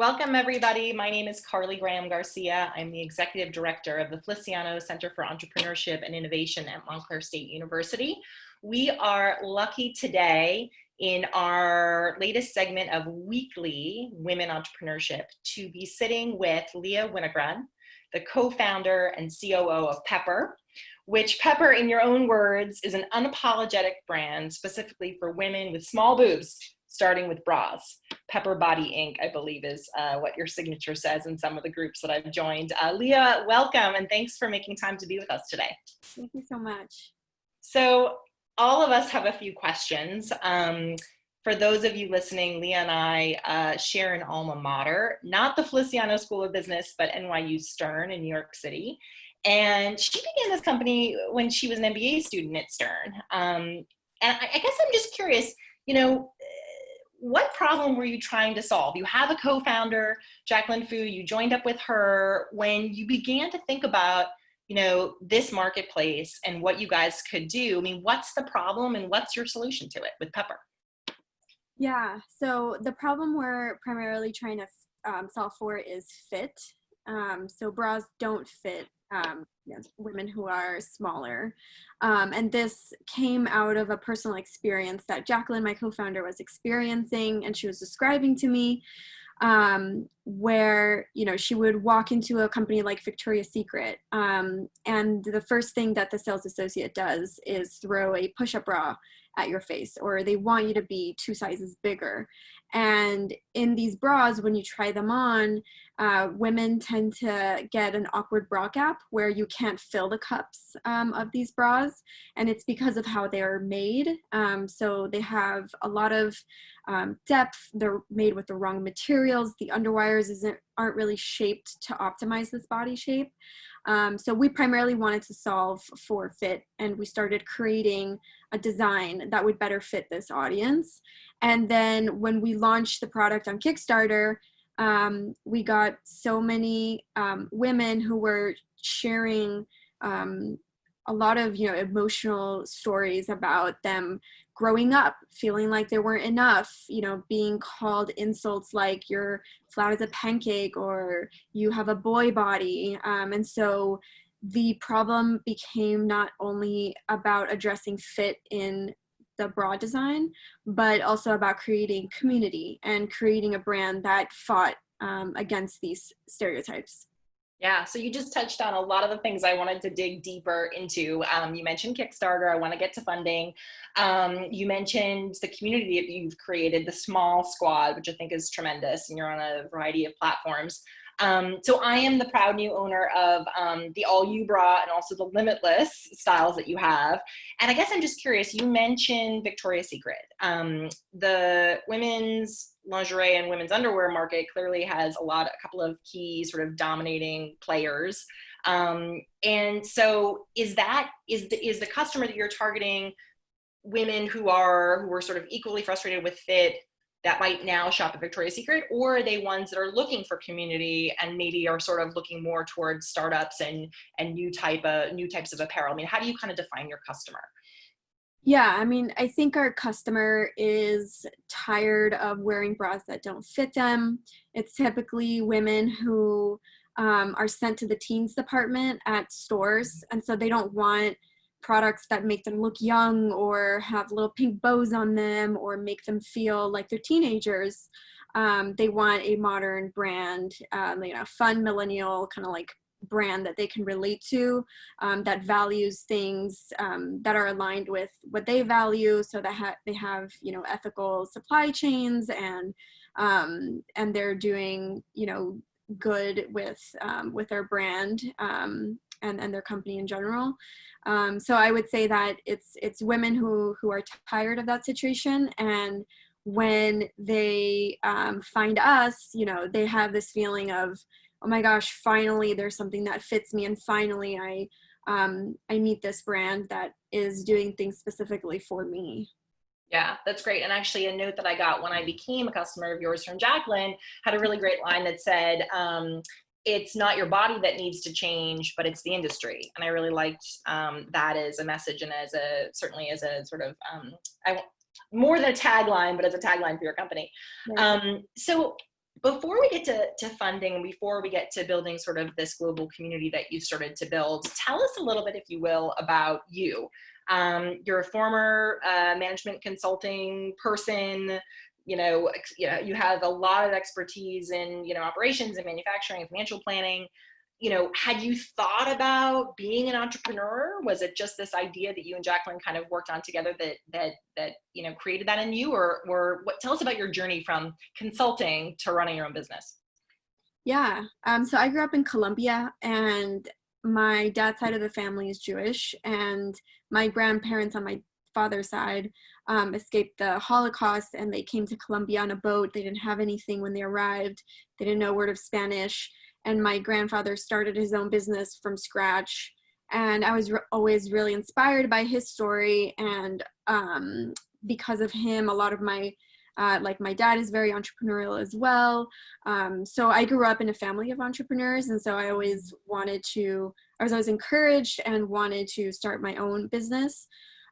Welcome, everybody. My name is Carly Graham Garcia. I'm the Executive Director of the Feliciano Center for Entrepreneurship and Innovation at Montclair State University. We are lucky today in our latest segment of weekly Women Entrepreneurship to be sitting with Lia Winograd, the co-founder and COO of Pepper, which Pepper, in your own words, is an unapologetic brand specifically for women with small boobs, starting with bras. Pepper Body Inc., I believe, is what your signature says in some of the groups that I've joined. Lia, welcome, and thanks for making time to be with us today. Thank you so much. So all of us have a few questions. For those of you listening, Lia and I share an alma mater, not the Feliciano School of Business, but NYU Stern in New York City. And she began this company when she was an MBA student at Stern. And I guess I'm just curious, what problem were you trying to solve? You have a co-founder, Jacqueline Fu, you joined up with her when you began to think about, this marketplace and what you guys could do. I mean, what's the problem and what's your solution to it with Pepper? Yeah, so the problem we're primarily trying to solve for is fit. So bras don't fit women who are smaller. And this came out of a personal experience that Jacqueline, my co-founder, was experiencing, and she was describing to me, where, she would walk into a company like Victoria's Secret, and the first thing that the sales associate does is throw a push-up bra at your face, or they want you to be 2 sizes bigger. And in these bras, when you try them on, women tend to get an awkward bra gap where you can't fill the cups of these bras, and it's because of how they are made. So they have a lot of depth. They're made with the wrong materials. The underwires aren't really shaped to optimize this body shape. So we primarily wanted to solve for fit, and we started creating a design that would better fit this audience. And then when we launched the product on Kickstarter, we got so many women who were sharing a lot of emotional stories about them growing up feeling like they weren't enough, being called insults like you're flat as a pancake or you have a boy body. And so the problem became not only about addressing fit in the bra design, but also about creating community and creating a brand that fought against these stereotypes. Yeah, so you just touched on a lot of the things I wanted to dig deeper into. You mentioned Kickstarter. I want to get to funding. You mentioned the community that you've created, the small squad, which I think is tremendous, and you're on a variety of platforms. So I am the proud new owner of the All You Bra and also the Limitless styles that you have. And I guess I'm just curious, you mentioned Victoria's Secret. The women's lingerie and women's underwear market clearly has a couple of key sort of dominating players. And so is the customer that you're targeting women who are sort of equally frustrated with fit that might now shop at Victoria's Secret, or are they ones that are looking for community and maybe are sort of looking more towards startups and new types of apparel? I mean, how do you kind of define your customer? Yeah, I mean, I think our customer is tired of wearing bras that don't fit them. It's typically women who are sent to the teens department at stores, and so they don't want products that make them look young or have little pink bows on them or make them feel like they're teenagers. They want a modern brand, fun millennial kind of like brand that they can relate to, that values things that are aligned with what they value, so that they have ethical supply chains, and they're doing good with their brand and their company in general. So I would say that it's women who are tired of that situation, and when they find us, they have this feeling of, oh my gosh, finally there's something that fits me, and finally I meet this brand that is doing things specifically for me. Yeah, that's great. And actually a note that I got when I became a customer of yours from Jacqueline had a really great line that said, it's not your body that needs to change, but it's the industry. And I really liked that as a message, and certainly as a sort of, more than a tagline, but as a tagline for your company. Right. So Before we get to funding, before we get to building sort of this global community that you've started to build, tell us a little bit, if you will, about you. You're a former management consulting person. You have a lot of expertise in, operations and manufacturing and financial planning. Had you thought about being an entrepreneur? Was it just this idea that you and Jacqueline kind of worked on together that created that in you, or tell us about your journey from consulting to running your own business? Yeah. So I grew up in Colombia, and my dad's side of the family is Jewish, and my grandparents on my father's side escaped the Holocaust, and they came to Colombia on a boat. They didn't have anything when they arrived. They didn't know a word of Spanish. And my grandfather started his own business from scratch. And I was always really inspired by his story. And because of him, a lot of my, my dad is very entrepreneurial as well. So I grew up in a family of entrepreneurs. And so I was always encouraged and wanted to start my own business.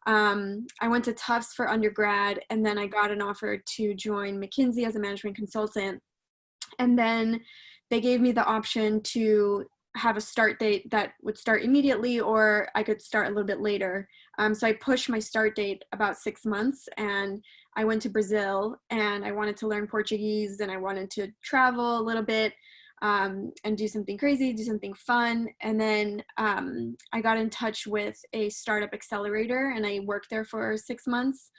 I went to Tufts for undergrad, and then I got an offer to join McKinsey as a management consultant. And then they gave me the option to have a start date that would start immediately, or I could start a little bit later. So I pushed my start date about 6 months, and I went to Brazil, and I wanted to learn Portuguese, and I wanted to travel a little bit and do something crazy, do something fun. And then I got in touch with a startup accelerator, and I worked there for 6 months.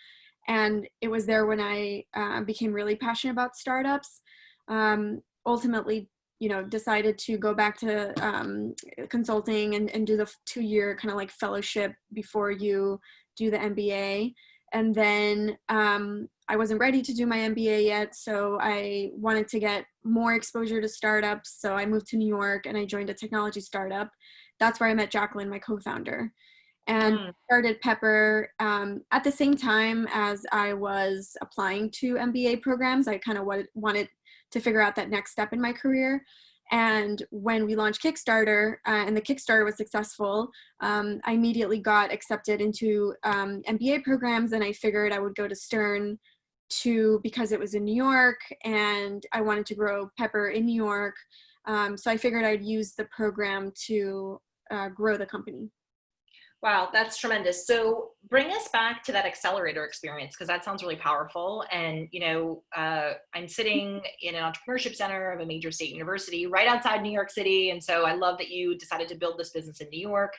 And it was there when I became really passionate about startups. Ultimately, decided to go back to consulting and do the 2-year kind of like fellowship before you do the MBA. And then I wasn't ready to do my MBA yet, so I wanted to get more exposure to startups. So I moved to New York, and I joined a technology startup. That's where I met Jacqueline, my co-founder, and started Pepper at the same time as I was applying to MBA programs. I kind of wanted to figure out that next step in my career. And when we launched Kickstarter and the Kickstarter was successful, I immediately got accepted into MBA programs, and I figured I would go to Stern because it was in New York, and I wanted to grow Pepper in New York. So I figured I'd use the program to grow the company. Wow, that's tremendous. So bring us back to that accelerator experience, because that sounds really powerful. And, I'm sitting in an entrepreneurship center of a major state university right outside New York City. And so I love that you decided to build this business in New York.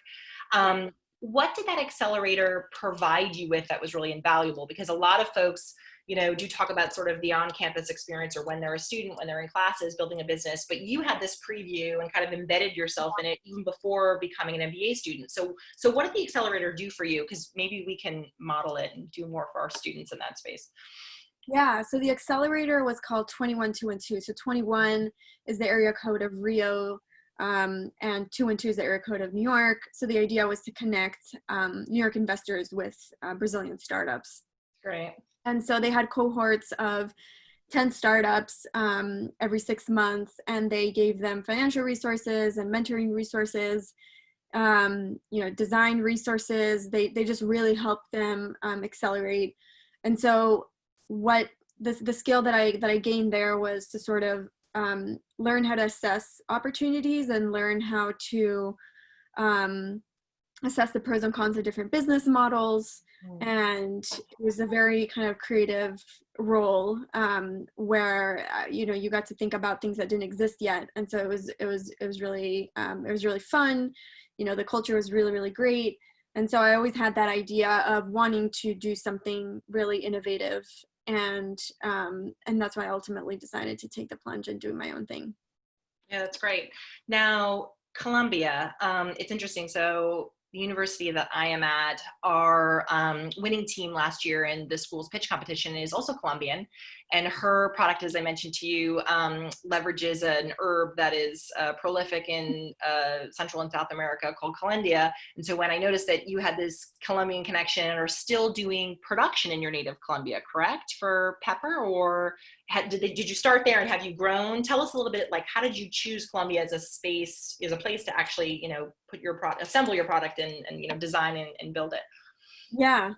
What did that accelerator provide you with that was really invaluable? Because a lot of folks, do talk about sort of the on-campus experience, or when they're a student, when they're in classes, building a business, but you had this preview and kind of embedded yourself in it even before becoming an MBA student. So what did the accelerator do for you? Because maybe we can model it and do more for our students in that space. Yeah, so the accelerator was called 21212. So 21 is the area code of Rio, and 212 is the area code of New York. So the idea was to connect New York investors with Brazilian startups. Great. And so they had cohorts of 10 startups every 6 months, and they gave them financial resources and mentoring resources, design resources. They just really helped them accelerate. And so what the skill that I gained there was to sort of learn how to assess opportunities and learn how to assess the pros and cons of different business models. And it was a very kind of creative role where you got to think about things that didn't exist yet, and so it was really fun. The culture was really, really great, and so I always had that idea of wanting to do something really innovative, and that's why I ultimately decided to take the plunge and do my own thing. Yeah, that's great. Now, Colombia, it's interesting. So the university that I am at, our winning team last year in the school's pitch competition is also Colombian. And her product, as I mentioned to you, leverages an herb that is prolific in Central and South America called Colombia. And so when I noticed that you had this Colombian connection and are still doing production in your native Colombia, correct, for Pepper? Or did you start there and have you grown? Tell us a little bit, like, how did you choose Colombia as a space, as a place to actually, put your product, assemble your product and design and build it? Yeah.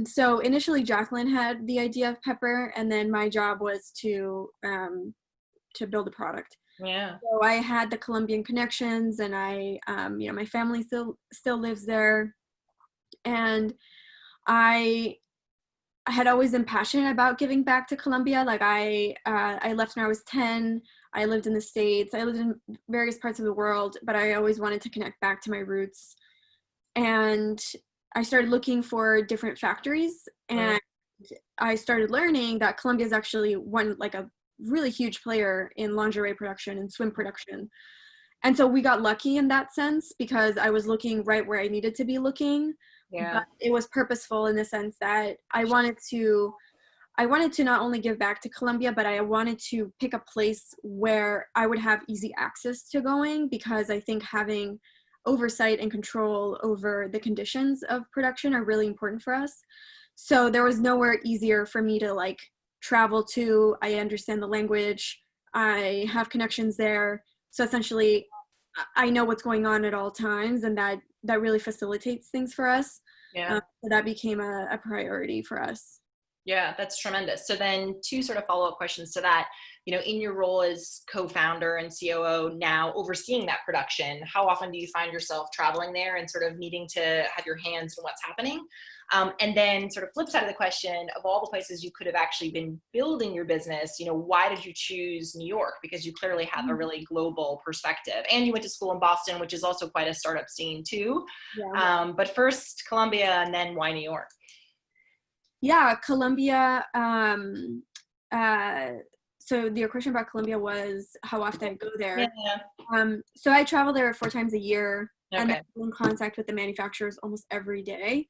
So initially Jacqueline had the idea of Pepper, and then my job was to to build a product. Yeah. So I had the Colombian connections, and my family still lives there, and I had always been passionate about giving back to Colombia. Like I left when I was 10. I lived in the States. I lived in various parts of the world, but I always wanted to connect back to my roots. And I started looking for different factories, and I started learning that Colombia is actually a really huge player in lingerie production and swim production. And so we got lucky in that sense, because I was looking right where I needed to be looking. Yeah. But it was purposeful in the sense that I wanted to not only give back to Colombia, but I wanted to pick a place where I would have easy access to going, because I think having oversight and control over the conditions of production are really important for us. So there was nowhere easier for me to like travel to. I understand the language. I have connections there. So essentially I know what's going on at all times, and that really facilitates things for us. Yeah. So that became a priority for us. Yeah, that's tremendous. So then 2 sort of follow-up questions to that. In your role as co-founder and COO now overseeing that production, how often do you find yourself traveling there and sort of needing to have your hands in what's happening? And then sort of flip side of the question, of all the places you could have actually been building your business, why did you choose New York? Because you clearly have a really global perspective, and you went to school in Boston, which is also quite a startup scene too. Yeah. But first Colombia, and then why New York? Yeah, Colombia. So your question about Colombia was how often I go there. Yeah. So I travel there 4 times a year, and Okay. I'm in contact with the manufacturers almost every day,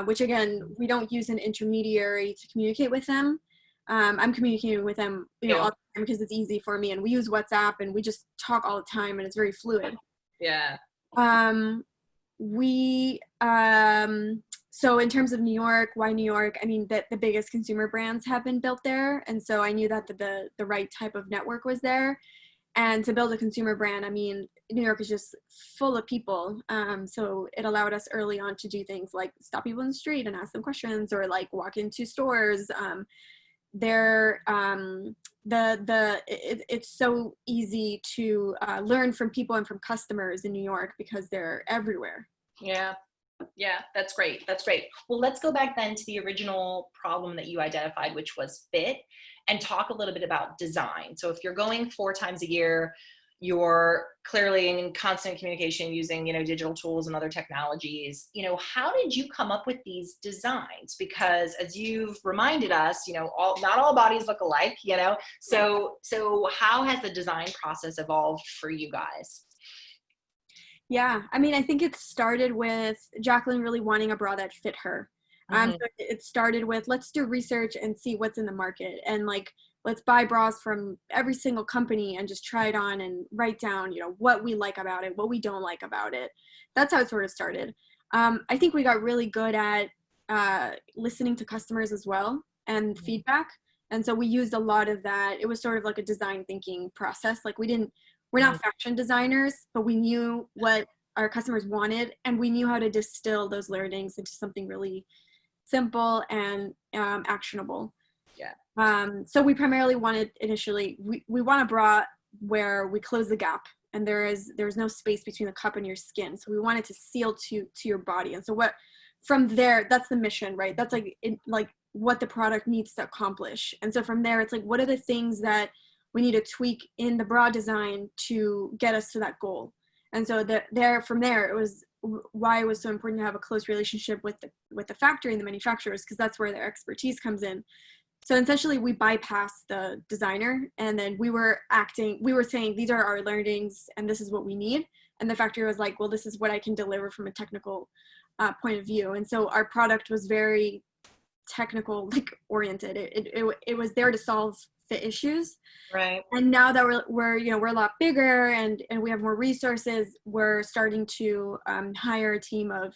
which again, we don't use an intermediary to communicate with them. I'm communicating with them, all the time, because it's easy for me, and we use WhatsApp, and we just talk all the time, and it's very fluid. Yeah. So in terms of New York, why New York? I mean, the biggest consumer brands have been built there. And so I knew that the right type of network was there. And to build a consumer brand, I mean, New York is just full of people. So it allowed us early on to do things like stop people in the street and ask them questions, or like walk into stores. It's so easy to learn from people and from customers in New York, because they're everywhere. Yeah, that's great. That's great. Well, let's go back then to the original problem that you identified, which was fit, and talk a little bit about design. So if you're going 4 times a year, you're clearly in constant communication using, digital tools and other technologies. How did you come up with these designs? Because as you've reminded us, not all bodies look alike, so how has the design process evolved for you guys? Yeah, I mean, I think it started with Jacqueline really wanting a bra that fit her. So it started with, let's do research and see what's in the market, and like, let's buy bras from every single company and just try it on and write down, what we like about it, what we don't like about it. That's how it sort of started. I think we got really good at listening to customers as well, and feedback. And so we used a lot of that. It was sort of like a design thinking process. Like we're not fashion designers, but we knew what our customers wanted, and we knew how to distill those learnings into something really simple and actionable. Yeah. So we primarily wanted initially, we want a bra where we close the gap, and there's no space between the cup and your skin. So we wanted to seal to your body. And so from there, that's the mission, right? That's like what the product needs to accomplish. And so from there, it's like, what are the things that we need to tweak in the bra design to get us to that goal? And so from there, it was why it was so important to have a close relationship with the factory and the manufacturers, because that's where their expertise comes in. So essentially, we bypassed the designer, and then we were saying, these are our learnings, and this is what we need. And the factory was like, well, this is what I can deliver from a technical point of view. And so our product was very technical, oriented. It was there to solve the issues. Right. And now that we're a lot bigger, and we have more resources, we're starting to hire a team of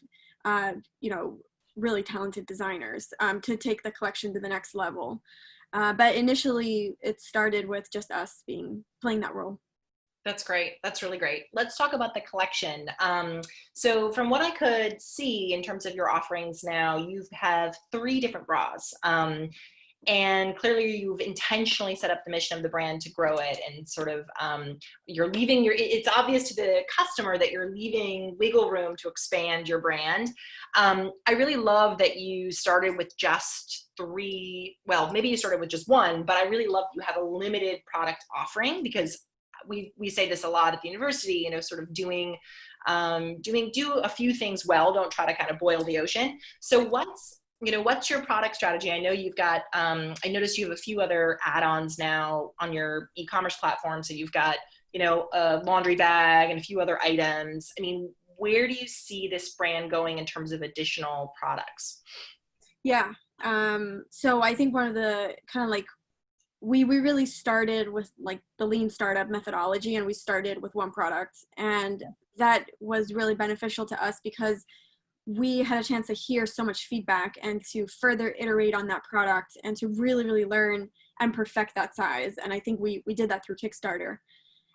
really talented designers to take the collection to the next level. But initially it started with just us playing that role. That's great. That's really great. Let's talk about the collection. So from what I could see in terms of your offerings now, you have 3 different bras. And clearly you've intentionally set up the mission of the brand to grow it, and sort of you're leaving it's obvious to the customer that you're leaving wiggle room to expand your brand. I really love that you started with just 3, well, maybe you started with just 1, but I really love that you have a limited product offering, because we say this a lot at the university, sort of do a few things well, don't try to kind of boil the ocean. So what's your product strategy? I know you've got, I noticed you have a few other add-ons now on your e-commerce platform. So you've got, a laundry bag and a few other items. I mean, where do you see this brand going in terms of additional products? Yeah. So I think one of the kind of like, we really started with like the lean startup methodology, and we started with 1 product, and that was really beneficial to us because we had a chance to hear so much feedback and to further iterate on that product and to really, really learn and perfect that size. And I think we did that through Kickstarter.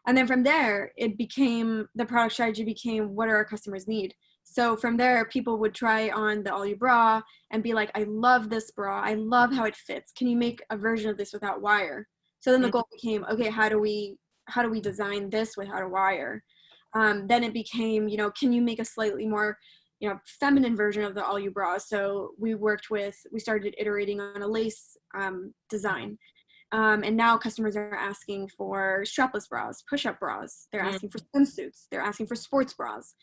And then from there, the product strategy became, what do our customers need? So from there, people would try on the All You bra and be like, I love this bra. I love how it fits. Can you make a version of this without wire? So then the goal became, okay, how do we design this without a wire? Then it became, can you make a slightly more, feminine version of the All You bra? So we started iterating on a lace design. And now customers are asking for strapless bras, push-up bras. They're asking for swimsuits. They're asking for sports bras.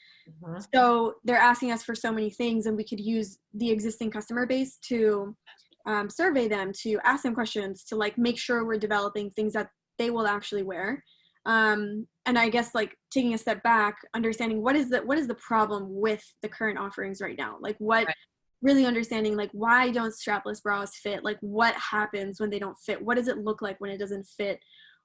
So they're asking us for so many things, and we could use the existing customer base to survey them, to ask them questions, to like make sure we're developing things that they will actually wear. And I guess like taking a step back, understanding what is the problem with the current offerings right now? Like what, really understanding like why don't strapless bras fit? Like what happens when they don't fit? What does it look like when it doesn't fit?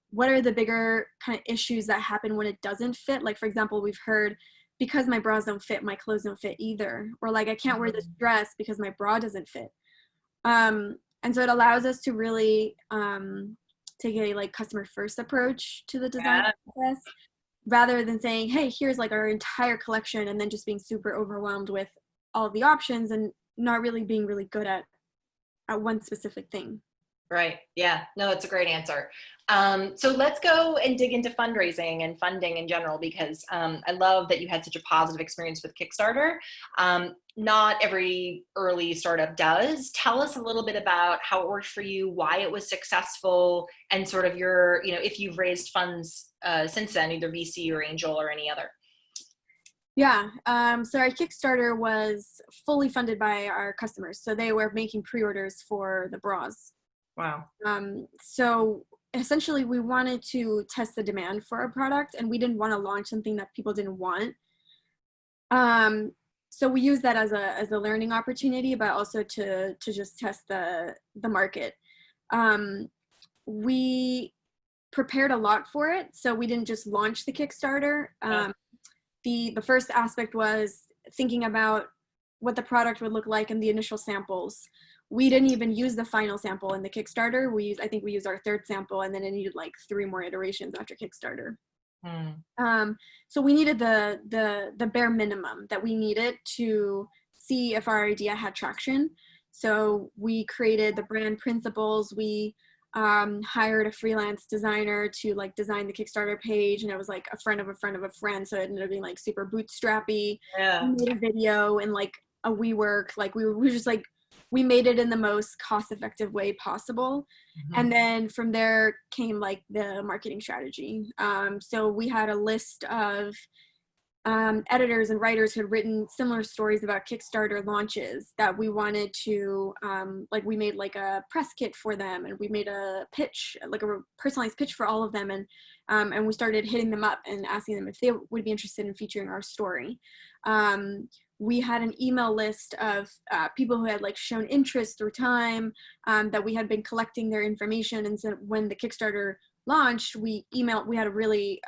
What are the bigger kind of issues that happen when it doesn't fit? Like, for example, we've heard, because my bras don't fit, my clothes don't fit either. Or like, I can't wear this dress because my bra doesn't fit. And so it allows us to really take a like customer first approach to the design process, rather than saying, hey, here's like our entire collection, and then just being super overwhelmed with all of the options and not really being really good at one specific thing. Right. Yeah. No, that's a great answer. So let's go and dig into fundraising and funding in general, because I love that you had such a positive experience with Kickstarter. Not every early startup does. Tell us a little bit about how it worked for you, why it was successful, and sort of your, if you've raised funds since then, either VC or angel or any other. Yeah, so our Kickstarter was fully funded by our customers. So they were making pre-orders for the bras. Wow. So essentially we wanted to test the demand for our product, and we didn't want to launch something that people didn't want. So we used that as a learning opportunity, but also to just test the market. We prepared a lot for it. So we didn't just launch the Kickstarter. The first aspect was thinking about what the product would look like in the initial samples. We didn't even use the final sample in the Kickstarter. I think we used our 3rd sample, and then it needed like 3 more iterations after Kickstarter. So we needed the bare minimum that we needed to see if our idea had traction. So we created the brand principles. We hired a freelance designer to like design the Kickstarter page, and it was like a friend of a friend of a friend, so it ended up being like super bootstrappy. We made a video in like a WeWork, like we were just like, we made it in the most cost-effective way possible. And then from there came like the marketing strategy. So we had a list of editors and writers who had written similar stories about Kickstarter launches that we wanted to, like we made like a press kit for them, and we made a pitch, like a personalized pitch for all of them. And we started hitting them up and asking them if they would be interested in featuring our story. We had an email list of people who had like shown interest through time, that we had been collecting their information. And so when the Kickstarter launched, we had a really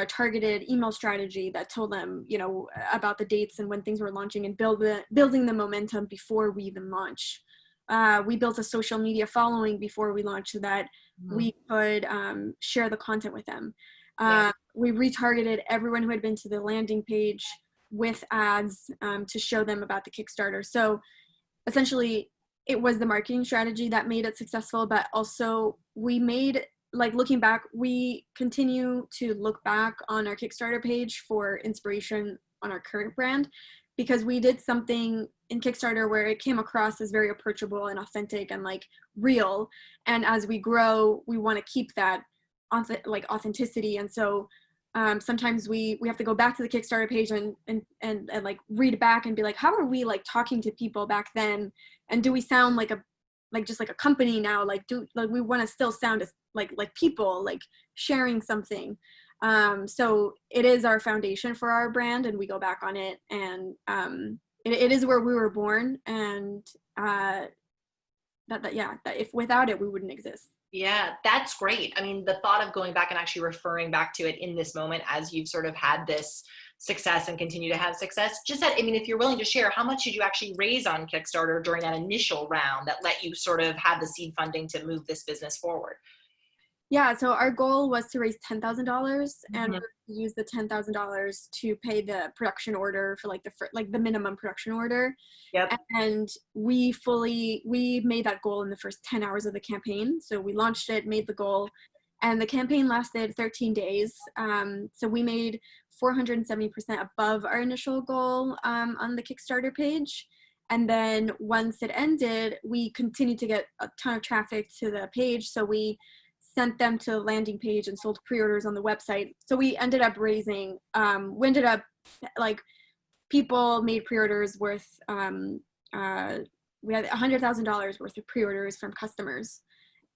targeted email strategy that told them, about the dates and when things were launching, and building the momentum before we even launch. We built a social media following before we launched so that we could share the content with them. We retargeted everyone who had been to the landing page with ads to show them about the Kickstarter. So essentially it was the marketing strategy that made it successful, but also we made, like, looking back, we continue to look back on our Kickstarter page for inspiration on our current brand, because we did something in Kickstarter where it came across as very approachable and authentic and like real. And as we grow, we want to keep that like authenticity. And so sometimes we have to go back to the Kickstarter page and like read back and be like, how are we like talking to people back then? And do we sound like just like a company now? Like, we want to still sound as like people, like sharing something. So it is our foundation for our brand, and we go back on it, and it is where we were born, and that if without it, we wouldn't exist. Yeah, that's great. I mean, the thought of going back and actually referring back to it in this moment as you've sort of had this success and continue to have success, just that, I mean, if you're willing to share, how much did you actually raise on Kickstarter during that initial round that let you sort of have the seed funding to move this business forward? Yeah, so our goal was to raise $10,000, and we used the $10,000 to pay the production order for like the minimum production order. Yep. And we made that goal in the first 10 hours of the campaign. So we launched it, made the goal, and the campaign lasted 13 days. So we made 470% above our initial goal on the Kickstarter page. And then once it ended, we continued to get a ton of traffic to the page. So we sent them to the landing page and sold pre-orders on the website. So we ended up like, people made pre-orders worth, we had $100,000 worth of pre-orders from customers.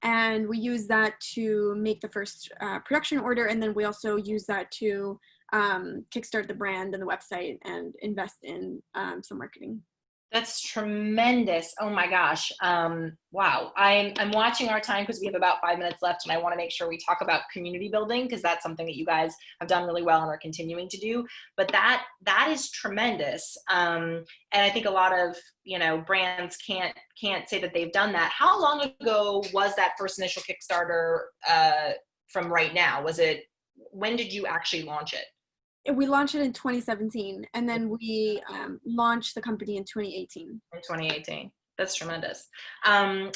And we used that to make the first production order. And then we also used that to kickstart the brand and the website and invest in some marketing. That's tremendous. Oh my gosh. Wow. I'm watching our time because we have about 5 minutes left, and I want to make sure we talk about community building, because that's something that you guys have done really well and are continuing to do. But that is tremendous. And I think a lot of, brands can't say that they've done that. How long ago was that first initial Kickstarter from right now? When did you actually launch it? We launched it in 2017, and then we launched the company in 2018. In 2018. That's tremendous.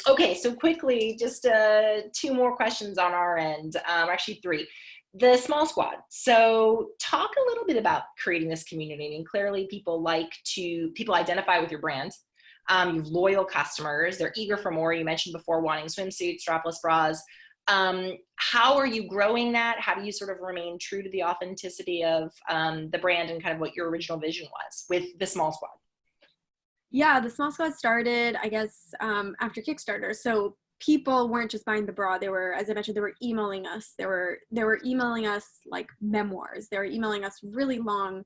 Okay, so quickly, just 2 more questions on our end, actually 3. The small squad. So talk a little bit about creating this community. I mean, clearly people identify with your brand. You have loyal customers. They're eager for more. You mentioned before wanting swimsuits, strapless bras. How are you growing that? How do you sort of remain true to the authenticity of the brand and kind of what your original vision was with the small squad? Yeah, the small squad started, I guess, after Kickstarter. So people weren't just buying the bra. They were, as I mentioned, they were emailing us. They were emailing us like memoirs. They were emailing us really long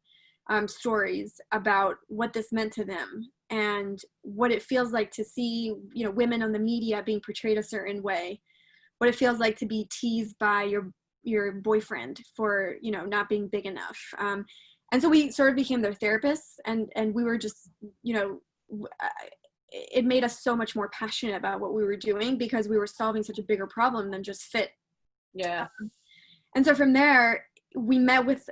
stories about what this meant to them and what it feels like to see, women on the media being portrayed a certain way. What it feels like to be teased by your boyfriend for, not being big enough. And so we sort of became their therapists, and we were just, it made us so much more passionate about what we were doing because we were solving such a bigger problem than just fit. Yeah. And so from there, we met with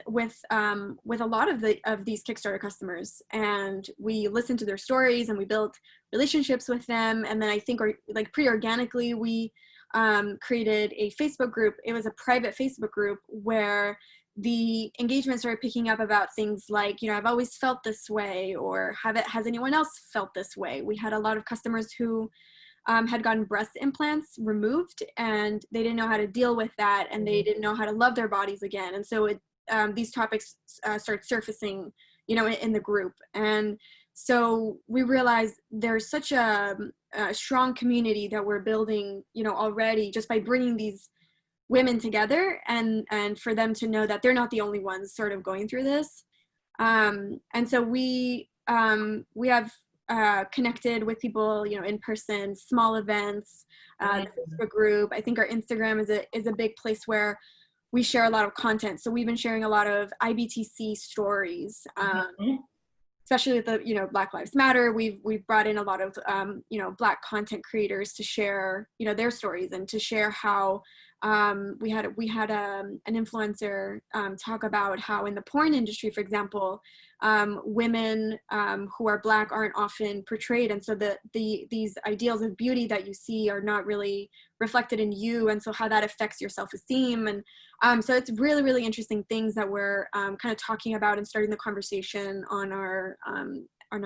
a lot of these Kickstarter customers, and we listened to their stories and we built relationships with them. And then I think pretty organically, we created a Facebook group. It was a private Facebook group where the engagement started picking up about things like, I've always felt this way, or has anyone else felt this way? We had a lot of customers who had gotten breast implants removed, and they didn't know how to deal with that, and they didn't know how to love their bodies again. And so these topics started surfacing, in the group. And so we realized there's such a strong community that we're building, already just by bringing these women together and for them to know that they're not the only ones sort of going through this. And so we have connected with people, in person, small events, the Facebook group. I think our Instagram is a big place where we share a lot of content. So we've been sharing a lot of IBTC stories, especially with the, Black Lives Matter. We've brought in a lot of, Black content creators to share, their stories and to share how we had an influencer talk about how in the porn industry, for example, women who are Black aren't often portrayed, and so these ideals of beauty that you see are not really reflected in you, and so how that affects your self-esteem. And so it's really, really interesting things that we're kind of talking about and starting the conversation on our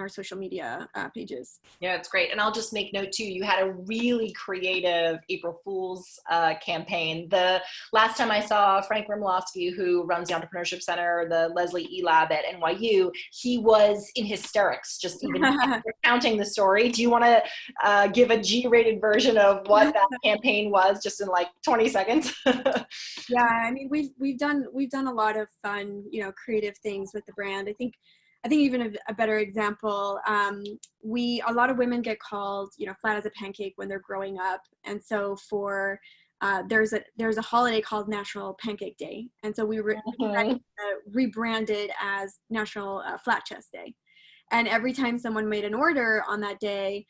social media pages. Yeah, it's great. And I'll just make note too, you had a really creative April Fool's campaign. The last time I saw Frank Rimlowski, who runs the Entrepreneurship Center, the Leslie E Lab at NYU, he was in hysterics, just even recounting the story. Do you want to give a G-rated version of what that campaign was, just in like 20 seconds? Yeah, I mean, we've done a lot of fun, creative things with the brand. I think even a better example, a lot of women get called, flat as a pancake when they're growing up. And so there's a holiday called National Pancake Day. And so we rebranded as National Flat Chest Day. And every time someone made an order on that day,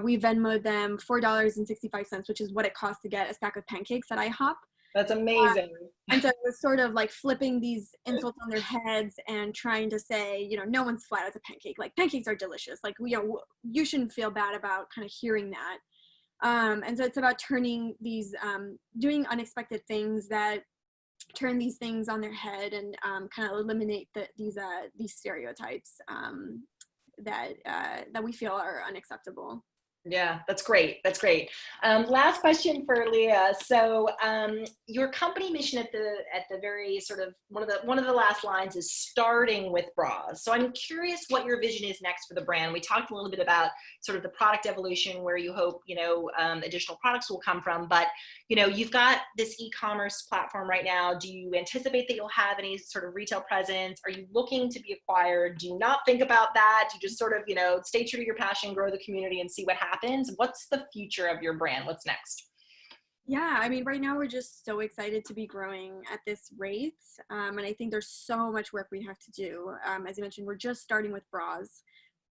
we Venmoed them $4.65, which is what it costs to get a stack of pancakes at IHOP. That's amazing. And so it was sort of like flipping these insults on their heads and trying to say, no one's flat as a pancake. Like, pancakes are delicious. Like, you shouldn't feel bad about kind of hearing that. And so it's about turning these, doing unexpected things that turn these things on their head and kind of eliminate these stereotypes that we feel are unacceptable. Yeah, that's great. That's great. Last question for Lia. So your company mission at the very sort of one of the last lines is starting with bras. So I'm curious what your vision is next for the brand. We talked a little bit about sort of the product evolution, where you hope additional products will come from. But you've got this e-commerce platform right now. Do you anticipate that you'll have any sort of retail presence? Are you looking to be acquired? Do you not think about that? Do you just sort of stay true to your passion, grow the community, and see what happens? What's the future of your brand? What's next? Yeah, I mean, right now we're just so excited to be growing at this rate. And I think there's so much work we have to do. As I mentioned, we're just starting with bras,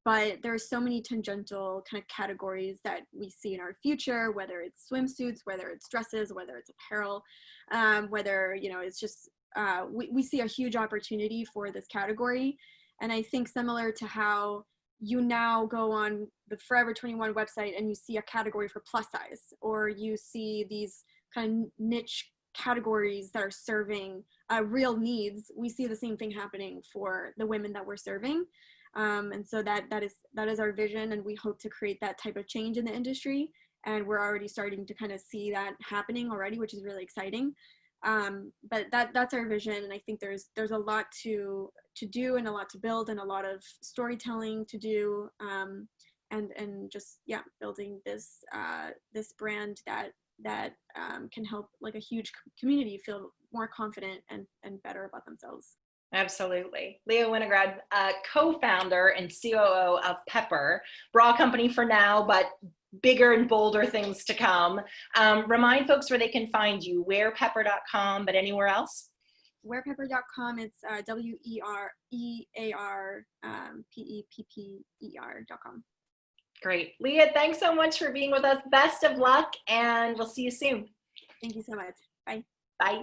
but there's so many tangential kind of categories that we see in our future, whether it's swimsuits, whether it's dresses, whether it's apparel, whether, it's just, we see a huge opportunity for this category. And I think similar to how you now go on the Forever 21 website and you see a category for plus size, or you see these kind of niche categories that are serving real needs. We see the same thing happening for the women that we're serving. And so that is our vision, and we hope to create that type of change in the industry. And we're already starting to kind of see that happening already, which is really exciting. But that's our vision, and I think there's a lot to do and a lot to build and a lot of storytelling to do, and just building this brand that can help like a huge community feel more confident and better about themselves. Absolutely. Lia Winograd, co-founder and COO of Pepper, bra company for now, but bigger and bolder things to come. Remind folks where they can find you. Wearpepper.com, but anywhere else? Wearpepper.com. It's WERPEPPER.com. Great. Lia, thanks so much for being with us. Best of luck, and we'll see you soon. Thank you so much. Bye. Bye.